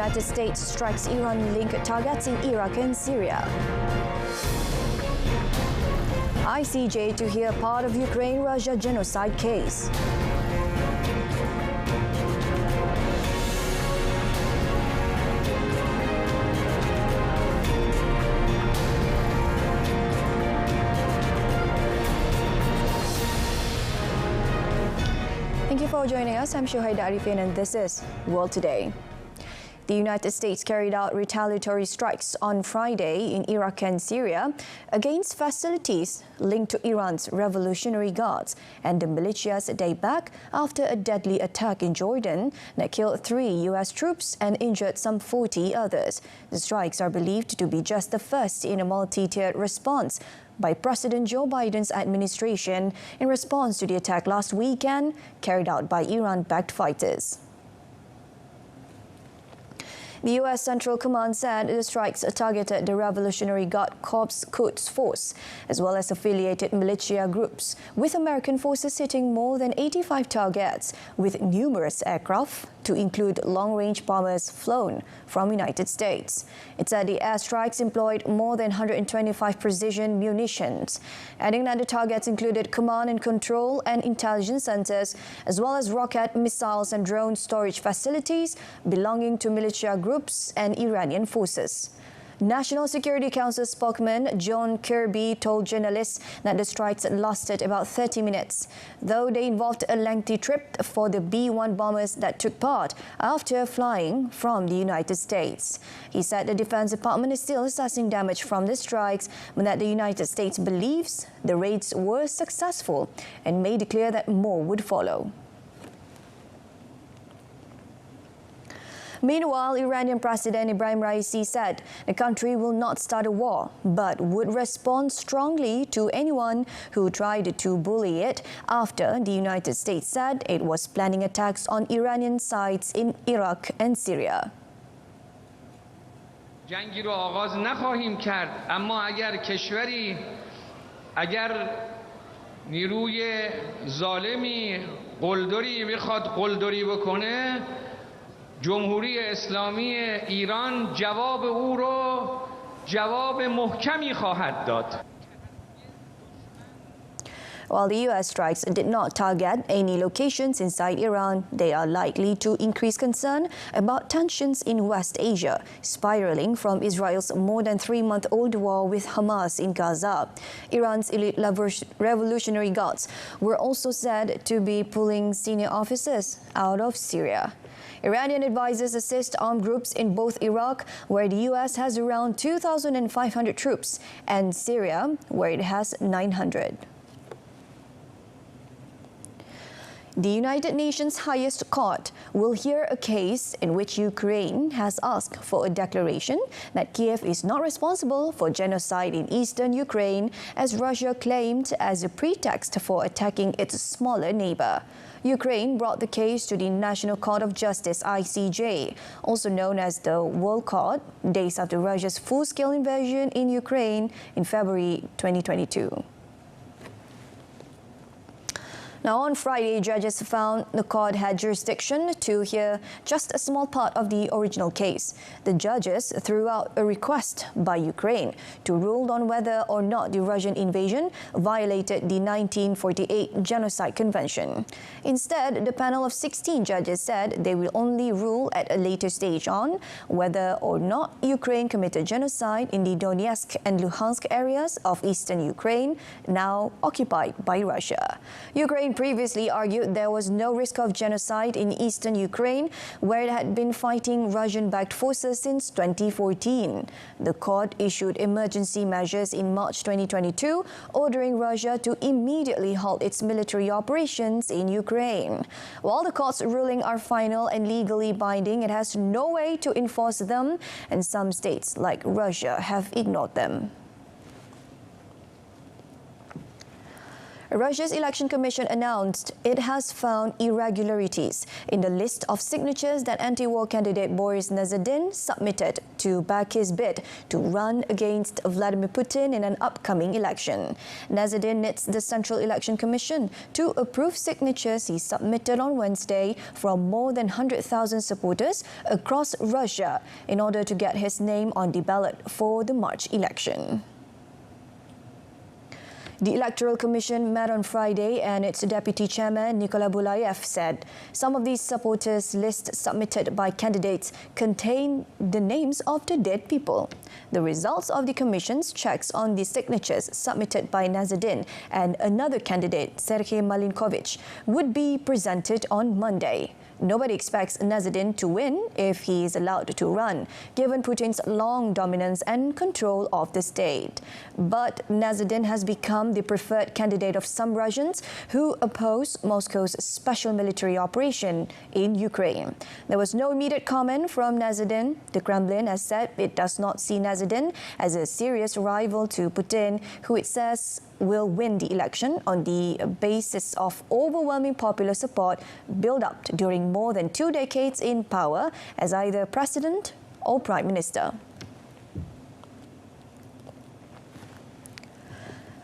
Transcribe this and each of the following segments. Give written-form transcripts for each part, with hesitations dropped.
United States strikes Iran-linked targets in Iraq and Syria. ICJ to hear part of Ukraine-Russia genocide case. Thank you for joining us. I'm Berita RTM and this is World Today. The United States carried out retaliatory strikes on Friday in Iraq and Syria against facilities linked to Iran's Revolutionary Guards and the militias date back after a deadly attack in Jordan that killed 3 U.S. troops and injured some 40 others. The strikes are believed to be just the first in a multi-tiered response by President Joe Biden's administration in response to the attack last weekend carried out by Iran-backed fighters. The U.S. Central Command said the strikes targeted the Revolutionary Guard Corps Quds Force, as well as affiliated militia groups, with American forces hitting more than 85 targets, with numerous aircraft, to include long-range bombers flown from the United States. It said the airstrikes employed more than 125 precision munitions, adding that the targets included command and control and intelligence centers, as well as rocket, missiles and drone storage facilities belonging to militia groups and Iranian forces. National Security Council spokesman John Kirby told journalists that the strikes lasted about 30 minutes, though they involved a lengthy trip for the B-1 bombers that took part after flying from the United States. He said the Defense Department is still assessing damage from the strikes, but that the United States believes the raids were successful and made it clear that more would follow. Meanwhile, Iranian President Ibrahim Raisi said the country will not start a war, but would respond strongly to anyone who tried to bully it after the United States said it was planning attacks on Iranian sites in Iraq and Syria. جنگی رو آغاز نخواهیم کرد، اما اگر کشوری نیروی ظالمی قلدری بخواد قلدری بکنه، جمهوری اسلامی ایران جواب او رو جواب محکمی خواهد داد. While the U.S. strikes did not target any locations inside Iran, they are likely to increase concern about tensions in West Asia, spiraling from Israel's more than 3-month-old war with Hamas in Gaza. Iran's elite Revolutionary Guards were also said to be pulling senior officers out of Syria. Iranian advisors assist armed groups in both Iraq, where the U.S. has around 2,500 troops, and Syria, where it has 900. The United Nations highest court will hear a case in which Ukraine has asked for a declaration that Kiev is not responsible for genocide in eastern Ukraine, as Russia claimed as a pretext for attacking its smaller neighbor. Ukraine brought the case to the National Court of Justice (ICJ), also known as the World Court, days after Russia's full-scale invasion in Ukraine in February 2022. Now, on Friday, judges found the court had jurisdiction to hear just a small part of the original case. The judges threw out a request by Ukraine to rule on whether or not the Russian invasion violated the 1948 Genocide Convention. Instead, the panel of 16 judges said they will only rule at a later stage on whether or not Ukraine committed genocide in the Donetsk and Luhansk areas of eastern Ukraine, now occupied by Russia. Ukraine previously argued there was no risk of genocide in eastern Ukraine, where it had been fighting Russian-backed forces since 2014. The court issued emergency measures in March 2022, ordering Russia to immediately halt its military operations in Ukraine. While the court's ruling are final and legally binding, it has no way to enforce them, and some states, like Russia, have ignored them. Russia's Election Commission announced it has found irregularities in the list of signatures that anti-war candidate Boris Nazardin submitted to back his bid to run against Vladimir Putin in an upcoming election. Nazardin needs the Central Election Commission to approve signatures he submitted on Wednesday from more than 100,000 supporters across Russia in order to get his name on the ballot for the March election. The Electoral Commission met on Friday and its Deputy Chairman Nikolai Bulayev said some of these supporters lists submitted by candidates contain the names of the dead people. The results of the Commission's checks on the signatures submitted by Nazardin and another candidate, Sergei Malinkovich, would be presented on Monday. Nobody expects Nazardin to win if he is allowed to run, given Putin's long dominance and control of the state. But Nazardin has become the preferred candidate of some Russians who oppose Moscow's special military operation in Ukraine. There was no immediate comment from Nazardin. The Kremlin has said it does not see Nazardin as a serious rival to Putin, who it says will win the election on the basis of overwhelming popular support built up during more than 2 decades in power as either president or prime minister.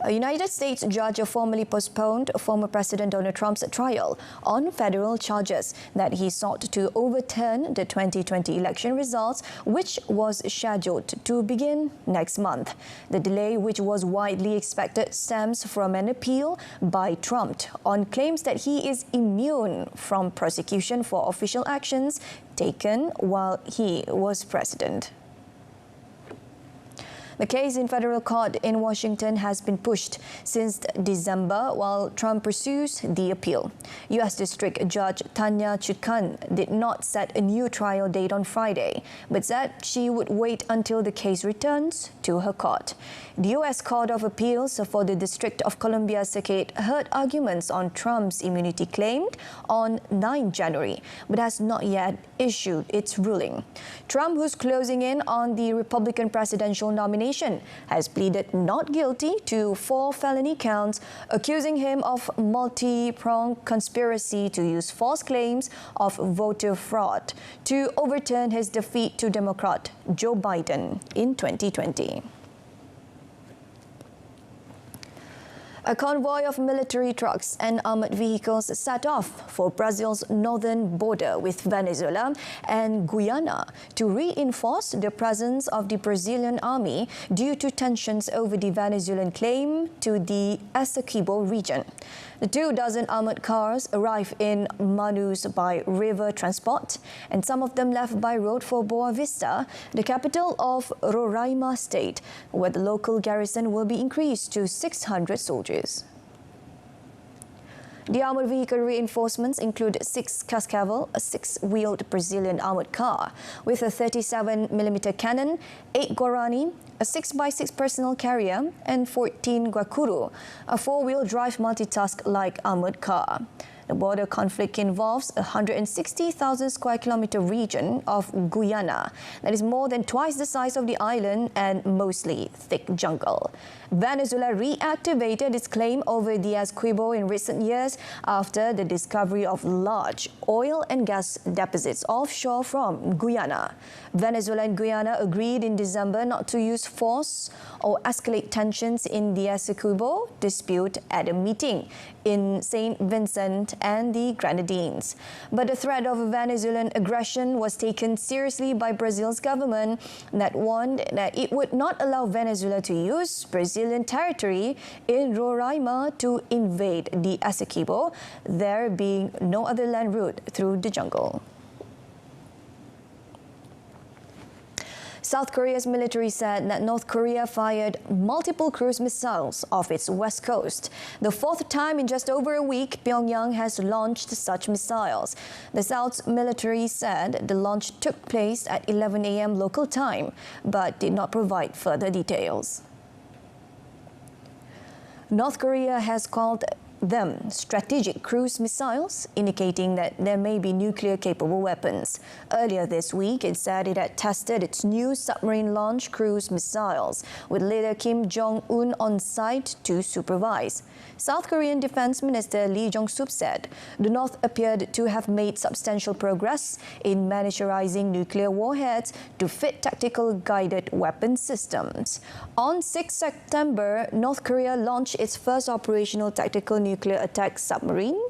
A United States judge formally postponed former President Donald Trump's trial on federal charges that he sought to overturn the 2020 election results, which was scheduled to begin next month. The delay, which was widely expected, stems from an appeal by Trump on claims that he is immune from prosecution for official actions taken while he was president. The case in federal court in Washington has been pushed since December while Trump pursues the appeal. U.S. District Judge Tanya Chutkan did not set a new trial date on Friday, but said she would wait until the case returns to her court. The U.S. Court of Appeals for the District of Columbia Circuit heard arguments on Trump's immunity claimed on 9 January, but has not yet issued its ruling. Trump, who's closing in on the Republican presidential nomination, has pleaded not guilty to 4 felony counts, accusing him of multi-pronged conspiracy to use false claims of voter fraud to overturn his defeat to Democrat Joe Biden in 2020. A convoy of military trucks and armored vehicles set off for Brazil's northern border with Venezuela and Guyana to reinforce the presence of the Brazilian army due to tensions over the Venezuelan claim to the Essequibo region. The 24 armored cars arrived in Manaus by river transport, and some of them left by road for Boa Vista, the capital of Roraima state, where the local garrison will be increased to 600 soldiers. The armored vehicle reinforcements include 6 Cascavel, a 6-wheeled Brazilian armored car with a 37mm cannon, 8 Guarani, a 6x6 personal carrier, and 14 Guacuru, a 4-wheel drive multitask light armored car. The border conflict involves a 160,000 square kilometer region of Guyana that is more than twice the size of the island and mostly thick jungle. Venezuela reactivated its claim over the Essequibo in recent years after the discovery of large oil and gas deposits offshore from Guyana. Venezuela and Guyana agreed in December not to use force or escalate tensions in the Essequibo dispute at a meeting in St. Vincent and the Grenadines. But the threat of Venezuelan aggression was taken seriously by Brazil's government that warned that it would not allow Venezuela to use Brazilian territory in Roraima to invade the Essequibo, there being no other land route through the jungle. South Korea's military said that North Korea fired multiple cruise missiles off its west coast. The 4th time in just over a week, Pyongyang has launched such missiles. The South's military said the launch took place at 11 a.m. local time, but did not provide further details. North Korea has called them strategic cruise missiles, indicating that there may be nuclear-capable weapons. Earlier this week, it said it had tested its new submarine-launched cruise missiles, with leader Kim Jong-un on site to supervise. South Korean Defense Minister Lee Jong-sup said the North appeared to have made substantial progress in miniaturizing nuclear warheads to fit tactical guided weapon systems. On 6 September, North Korea launched its first operational tactical nuclear attack submarine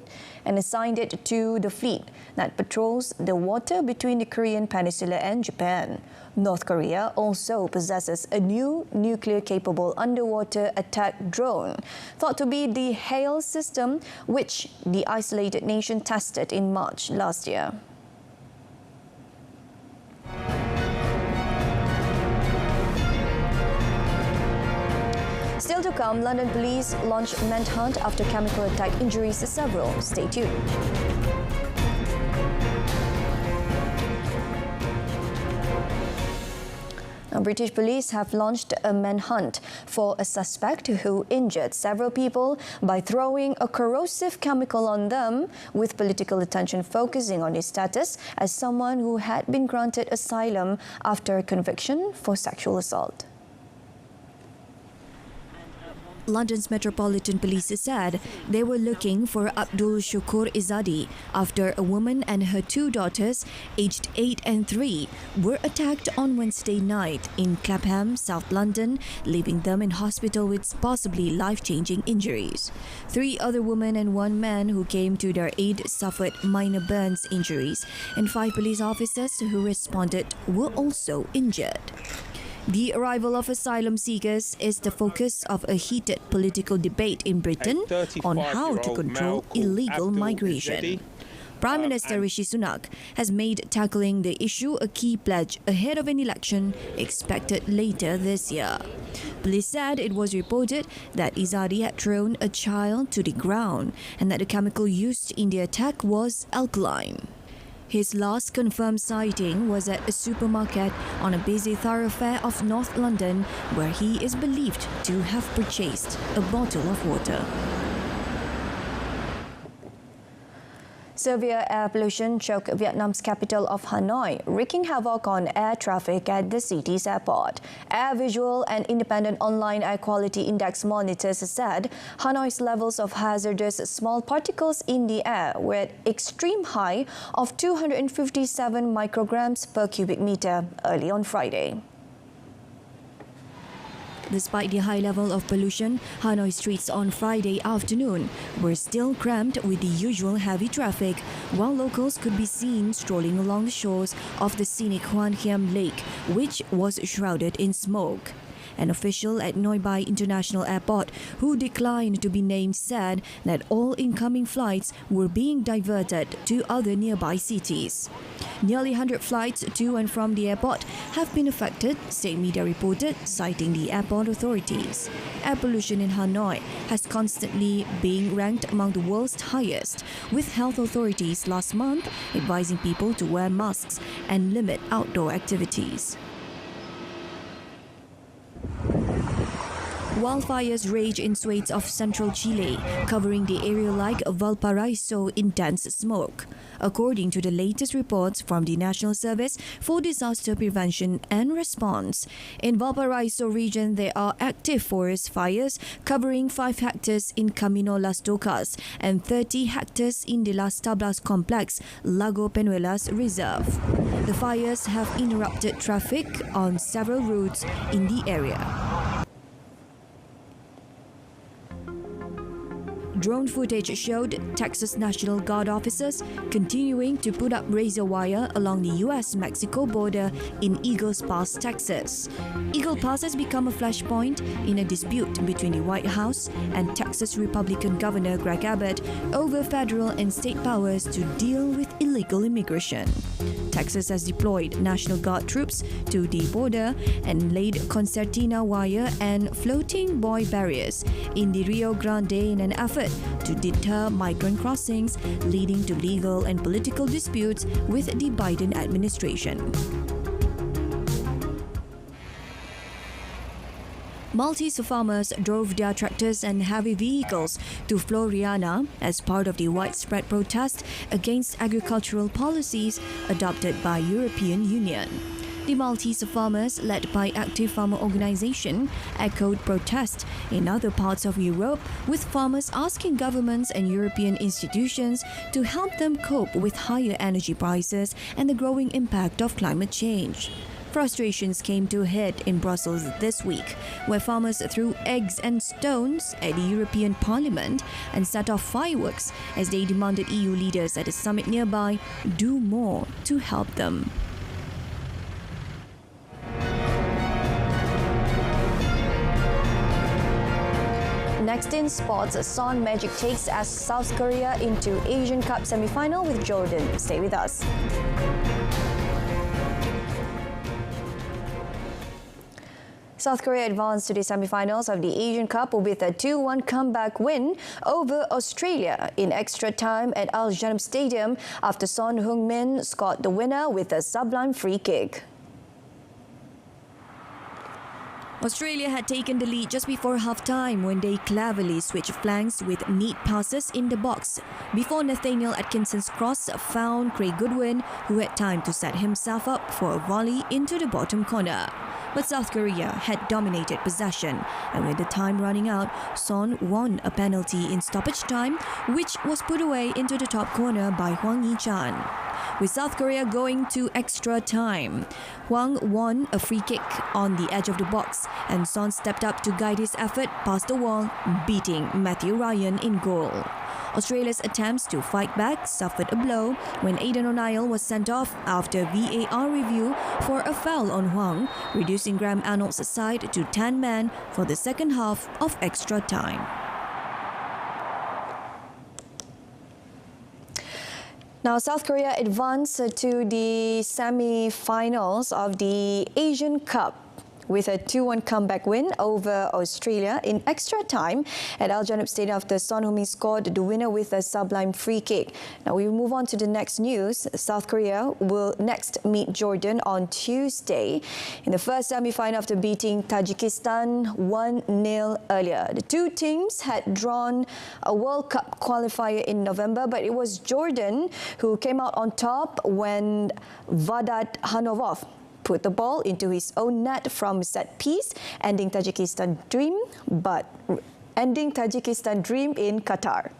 and assigned it to the fleet that patrols the water between the Korean Peninsula and Japan. North Korea also possesses a new nuclear-capable underwater attack drone, thought to be the HAIL system, which the isolated nation tested in March last year. Still to come, London police launch manhunt after chemical attack injuries to several. Stay tuned. Now, British police have launched a manhunt for a suspect who injured several people by throwing a corrosive chemical on them, with political attention focusing on his status as someone who had been granted asylum after a conviction for sexual assault. London's Metropolitan Police said they were looking for Abdul Shukur Izadi after a woman and her two daughters, aged 8 and 3, were attacked on Wednesday night in Clapham, South London, leaving them in hospital with possibly life-changing injuries. 3 other women and 1 man who came to their aid suffered minor burns injuries, and 5 police officers who responded were also injured. The arrival of asylum seekers is the focus of a heated political debate in Britain on how to control illegal migration. Prime Minister Rishi Sunak has made tackling the issue a key pledge ahead of an election expected later this year. Police said it was reported that Izadi had thrown a child to the ground and that the chemical used in the attack was alkaline. His last confirmed sighting was at a supermarket on a busy thoroughfare of North London, where he is believed to have purchased a bottle of water. Severe air pollution choked Vietnam's capital of Hanoi, wreaking havoc on air traffic at the city's airport. Air Visual and independent online air quality index monitors said Hanoi's levels of hazardous small particles in the air were at extreme high of 257 micrograms per cubic meter early on Friday. Despite the high level of pollution, Hanoi streets on Friday afternoon were still crammed with the usual heavy traffic, while locals could be seen strolling along the shores of the scenic Hoan Hiem Lake, which was shrouded in smoke. An official at Noi Bai International Airport, who declined to be named, said that all incoming flights were being diverted to other nearby cities. Nearly 100 flights to and from the airport have been affected, state media reported, citing the airport authorities. Air pollution in Hanoi has constantly been ranked among the world's highest, with health authorities last month advising people to wear masks and limit outdoor activities. Wildfires rage in swathes of central Chile, covering the area like Valparaiso in dense smoke. According to the latest reports from the National Service for Disaster Prevention and Response, in Valparaiso region there are active forest fires covering 5 hectares in Camino Las Docas and 30 hectares in the Las Tablas complex, Lago Penuelas Reserve. The fires have interrupted traffic on several routes in the area. Drone footage showed Texas National Guard officers continuing to put up razor wire along the U.S.-Mexico border in Eagles Pass, Texas. Eagle Pass has become a flashpoint in a dispute between the White House and Texas Republican Governor Greg Abbott over federal and state powers to deal with illegal immigration. Texas has deployed National Guard troops to the border and laid concertina wire and floating buoy barriers in the Rio Grande in an effort to deter migrant crossings, leading to legal and political disputes with the Biden administration. Maltese farmers drove their tractors and heavy vehicles to Floriana as part of the widespread protest against agricultural policies adopted by European Union. The Maltese farmers, led by active farmer organisation, echoed protest in other parts of Europe, with farmers asking governments and European institutions to help them cope with higher energy prices and the growing impact of climate change. Frustrations came to a head in Brussels this week, where farmers threw eggs and stones at the European Parliament and set off fireworks as they demanded EU leaders at a summit nearby do more to help them. Next in sports, Son Magic takes as South Korea into Asian Cup semi-final with Jordan. Stay with us. South Korea advanced to the semi-finals of the Asian Cup with a 2-1 comeback win over Australia in extra time at Al Janab Stadium after Son Heung-min scored the winner with a sublime free kick. Australia had taken the lead just before half-time when they cleverly switched flanks with neat passes in the box before Nathaniel Atkinson's cross found Craig Goodwin, who had time to set himself up for a volley into the bottom corner. But South Korea had dominated possession, and with the time running out, Son won a penalty in stoppage time, which was put away into the top corner by Hwang Yi-chan. With South Korea going to extra time, Hwang won a free kick on the edge of the box, and Son stepped up to guide his effort past the wall, beating Matthew Ryan in goal. Australia's attempts to fight back suffered a blow when Aidan O'Neill was sent off after VAR review for a foul on Hwang, reducing Graham Arnold's side to 10 men for the second half of extra time. Now, South Korea advanced to the semi-finals of the Asian Cup with a 2-1 comeback win over Australia in extra time at Al Janab Stadium after Son Heung-min scored the winner with a sublime free kick. Now we move on to the next news. South Korea will next meet Jordan on Tuesday in the first semi-final after beating Tajikistan 1-0 earlier. The two teams had drawn a World Cup qualifier in November, but it was Jordan who came out on top when Vadat Hanovov put the ball into his own net from set piece, ending Tajikistan dream in Qatar.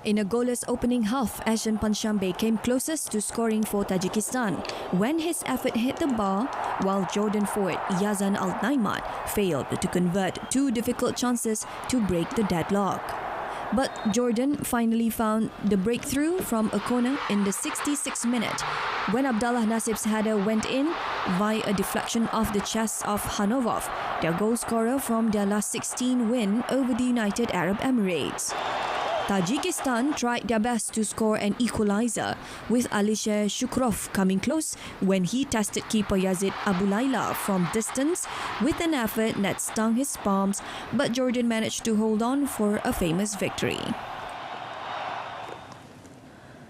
In a goalless opening half, Ashton Panshambe came closest to scoring for Tajikistan when his effort hit the bar, while Jordan forward Yazan Al-Naimat failed to convert two difficult chances to break the deadlock. But Jordan finally found the breakthrough from a corner in the 66th minute when Abdallah Nasib's header went in via a deflection off the chest of Hanovov, their goal scorer from their last 16 win over the United Arab Emirates. Tajikistan tried their best to score an equalizer, with Alisher Shukrov coming close when he tested keeper Yazid Abulaila from distance with an effort that stung his palms, but Jordan managed to hold on for a famous victory.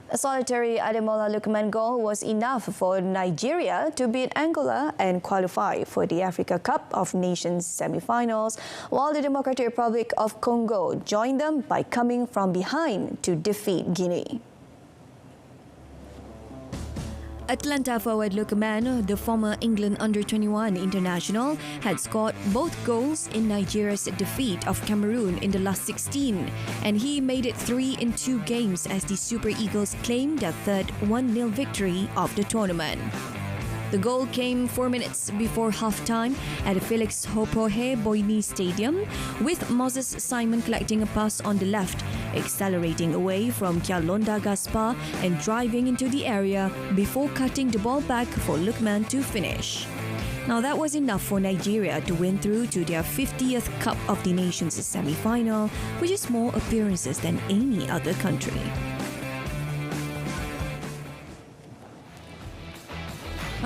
A solitary Ademola Lookman goal was enough for Nigeria to beat Angola and qualify for the Africa Cup of Nations semi-finals, while the Democratic Republic of Congo joined them by coming from behind to defeat Guinea. Atlanta forward Lookman, the former England under-21 international, had scored both goals in Nigeria's defeat of Cameroon in the last 16, and he made it 3 in 2 games as the Super Eagles claimed their third 1-0 victory of the tournament. The goal came 4 minutes before half-time at the Felix Hopohe Boini Stadium, with Moses Simon collecting a pass on the left, accelerating away from Kyalonda Gaspar and driving into the area before cutting the ball back for Lookman to finish. Now that was enough for Nigeria to win through to their 50th Cup of the Nations semi-final, which is more appearances than any other country.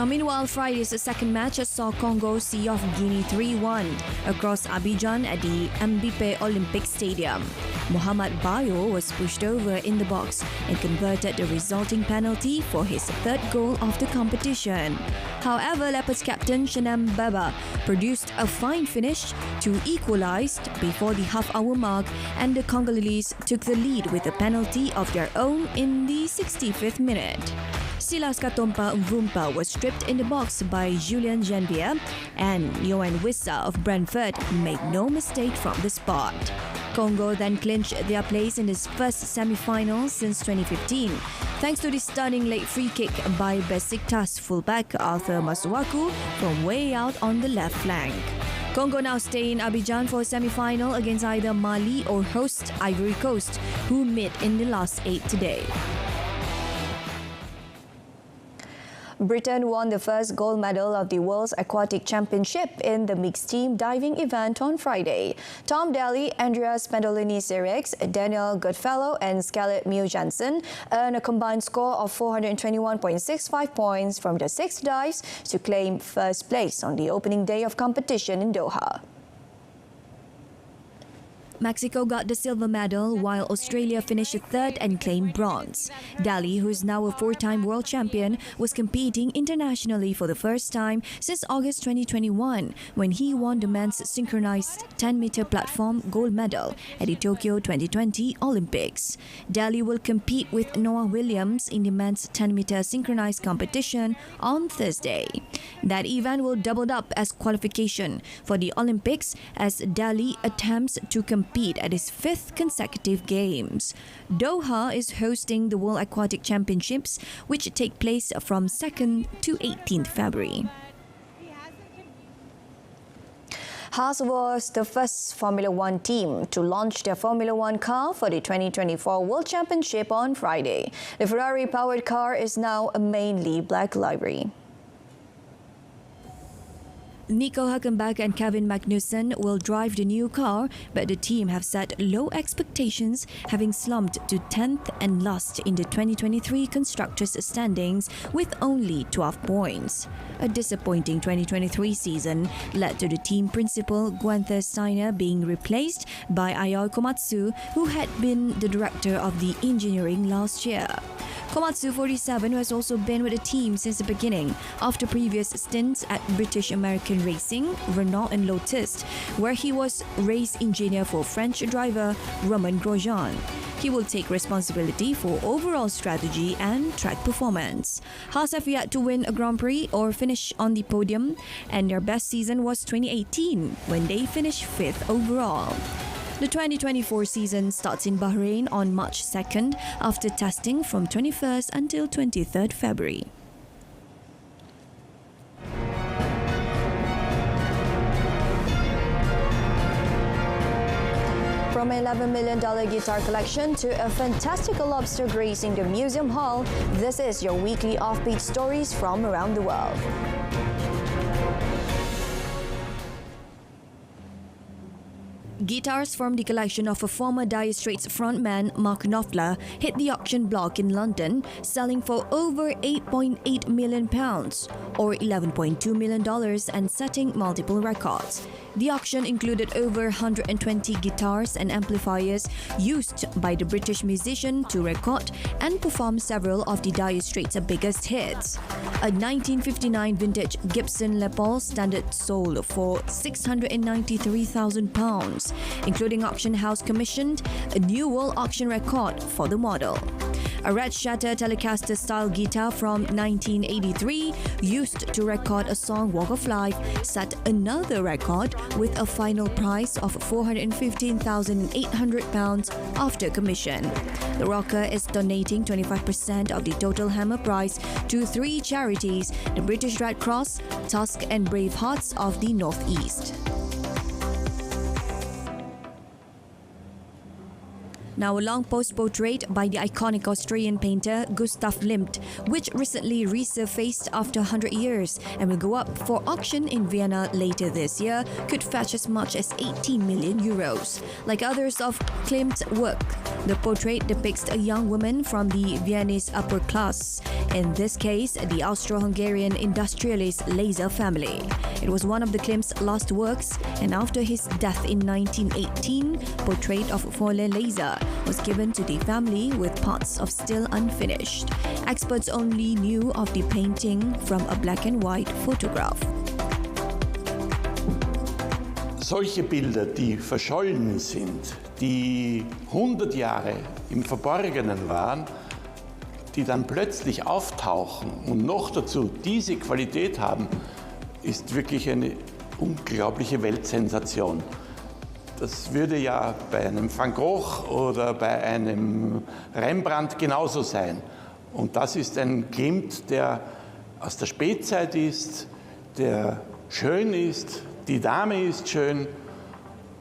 Meanwhile, Friday's second match saw Congo see off Guinea 3-1 across Abidjan at the Mbappé Olympic Stadium. Muhammad Bayo was pushed over in the box and converted the resulting penalty for his third goal of the competition. However, Leopards captain Shanem Baba produced a fine finish to equalise before the half-hour mark, and the Congolese took the lead with a penalty of their own in the 65th minute. Silas Katompa Mvumpa was stripped in the box by Julien Janvier, and Yohan Wissa of Brentford made no mistake from the spot. Congo then clinched their place in its first semi-final since 2015, thanks to the stunning late free kick by Besiktas fullback Arthur Masuaku from way out on the left flank. Congo now stay in Abidjan for a semi-final against either Mali or host Ivory Coast, who meet in the last 8 today. Britain won the first gold medal of the World's Aquatic Championship in the mixed team diving event on Friday. Tom Daley, Andrea Spandolini-Cerex, Daniel Goodfellow and Scarlett Mew-Jansen earned a combined score of 421.65 points from the 6 dives to claim first place on the opening day of competition in Doha. Mexico got the silver medal, while Australia finished third and claimed bronze. Daley, who is now a 4-time world champion, was competing internationally for the first time since August 2021, when he won the men's synchronized 10-meter platform gold medal at the Tokyo 2020 Olympics. Daley will compete with Noah Williams in the men's 10-meter synchronized competition on Thursday. That event will double up as qualification for the Olympics, as Daley attempts to compete at his 5th consecutive games. Doha is hosting the World Aquatic Championships, which take place from 2nd to 18th February. Haas was the first Formula One team to launch their Formula One car for the 2024 World Championship on Friday. The Ferrari-powered car is now a mainly black livery. Nico Hülkenberg and Kevin Magnussen will drive the new car, but the team have set low expectations, having slumped to 10th and last in the 2023 Constructors' standings with only 12 points. A disappointing 2023 season led to the team principal Gunther Steiner being replaced by Ayao Komatsu, who had been the director of the engineering last year. Komatsu, 47, who has also been with the team since the beginning after previous stints at British American Racing, Renault and Lotus, where he was race engineer for French driver Romain Grosjean. He will take responsibility for overall strategy and track performance. Haas have yet to win a Grand Prix or finish on the podium, and their best season was 2018, when they finished 5th overall. The 2024 season starts in Bahrain on March 2nd after testing from 21st until 23rd February. From an $11 million guitar collection to a fantastical lobster gracing the museum hall, this is your weekly offbeat stories from around the world. Guitars from the collection of a former Dire Straits frontman Mark Knopfler hit the auction block in London, selling for over £8.8 million or $11.2 million and setting multiple records. The auction included over 120 guitars and amplifiers used by the British musician to record and perform several of the Dire Straits' biggest hits. A 1959 vintage Gibson Les Paul standard sold for £693,000, including auction house commissioned a new world auction record for the model. A Red Shatter Telecaster-style guitar from 1983, used to record a song Walk of Life, set another record with a final price of £415,800 after commission. The rocker is donating 25% of the total hammer price to 3 charities: the British Red Cross, Tusk and Brave Hearts of the North East. Now, a long post portrait by the iconic Australian painter Gustav Klimt, which recently resurfaced after 100 years and will go up for auction in Vienna later this year, could fetch as much as 18 million euros. Like others of Klimt's work, the portrait depicts a young woman from the Viennese upper class In this case, the Austro-Hungarian industrialist Laser family. It was one of the Klimt's last works, and after his death in 1918, portrait of Fräulein Laser was given to the family with parts of still unfinished. Experts only knew of the painting from a black and white photograph. Solche Bilder, die verschollen sind, die 100 Jahre im Verborgenen waren, die dann plötzlich auftauchen und noch dazu diese Qualität haben, ist wirklich eine unglaubliche Weltsensation. Das würde ja bei einem Van Gogh oder bei einem Rembrandt genauso sein. Und das ist ein Klimt, der aus der Spätzeit ist, der schön ist, die Dame ist schön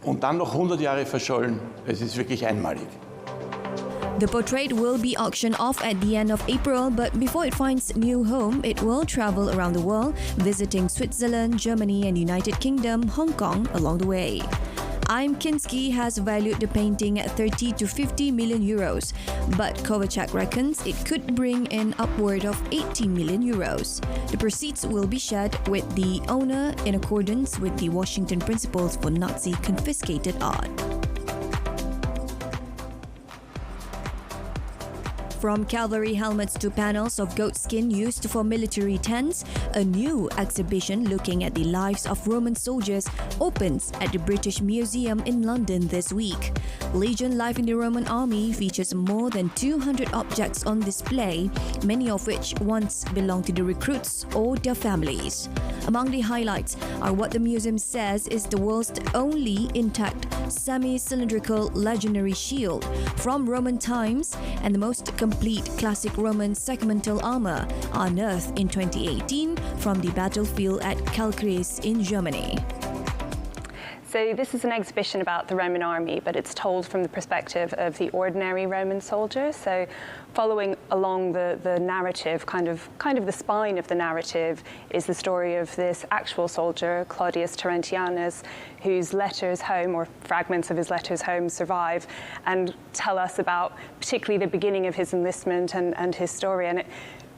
und dann noch 100 Jahre verschollen. Es ist wirklich einmalig. The portrait will be auctioned off at the end of April, but before it finds new home, it will travel around the world, visiting Switzerland, Germany and United Kingdom, Hong Kong along the way. I'm Kinski has valued the painting at 30 to 50 million euros, but Kovacic reckons it could bring in upward of 80 million euros. The proceeds will be shared with the owner in accordance with the Washington Principles for Nazi Confiscated Art. From cavalry helmets to panels of goat skin used for military tents, a new exhibition looking at the lives of Roman soldiers opens at the British Museum in London this week. Legion Life in the Roman Army features more than 200 objects on display, many of which once belonged to the recruits or their families. Among the highlights are what the museum says is the world's only intact semi-cylindrical legionary shield from Roman times and the most complete classic Roman segmental armor unearthed in 2018 from the battlefield at Calcris in Germany. So this is an exhibition about the Roman army, but it's told from the perspective of the ordinary Roman soldier. So following along the narrative, kind of the spine of the narrative, is the story of this actual soldier, Claudius Terentianus, whose letters home, or fragments of his letters home, survive and tell us about particularly the beginning of his enlistment and his story. And it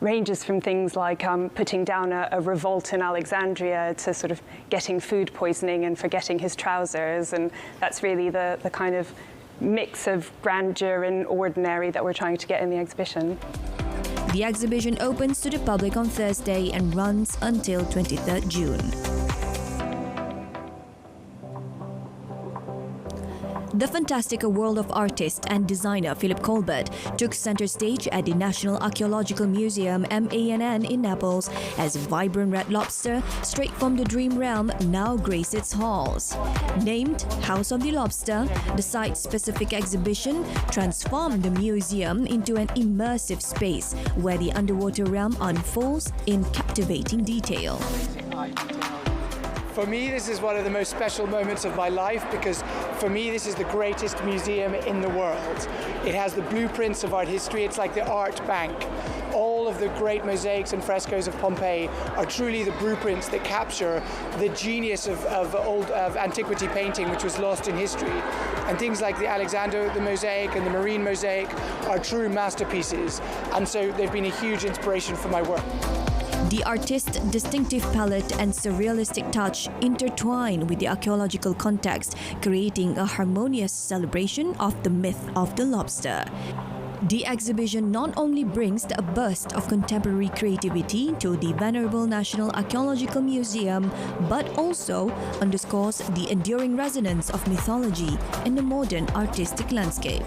ranges from things like putting down a revolt in Alexandria to sort of getting food poisoning and forgetting his trousers, and that's really the kind of mix of grandeur and ordinary that we're trying to get in the exhibition. The exhibition opens to the public on Thursday and runs until 23rd June. The fantastic world of artist and designer Philip Colbert took center stage at the National Archaeological Museum MANN in Naples as vibrant red lobster straight from the dream realm now grace its halls. Named House of the Lobster, the site-specific exhibition transformed the museum into an immersive space where the underwater realm unfolds in captivating detail. For me, this is one of the most special moments of my life because for me, this is the greatest museum in the world. It has the blueprints of art history. It's like the art bank. All of the great mosaics and frescoes of Pompeii are truly the blueprints that capture the genius of antiquity painting, which was lost in history. And things like the Alexander the mosaic and the Marine mosaic are true masterpieces. And so they've been a huge inspiration for my work. The artist's distinctive palette and surrealistic touch intertwine with the archaeological context, creating a harmonious celebration of the myth of the lobster. The exhibition not only brings a burst of contemporary creativity to the venerable National Archaeological Museum, but also underscores the enduring resonance of mythology in the modern artistic landscape.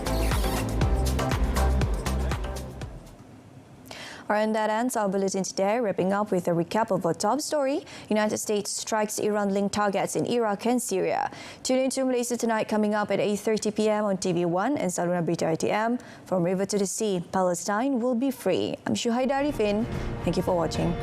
And that ends our bulletin today, wrapping up with a recap of our top story. United States strikes Iran-linked targets in Iraq and Syria. Tune in to Malaysia Tonight coming up at 8:30 p.m. on TV1 and Saluran Berita RTM. From river to the sea, Palestine will be free. I'm Shuhaida Arifin. Thank you for watching.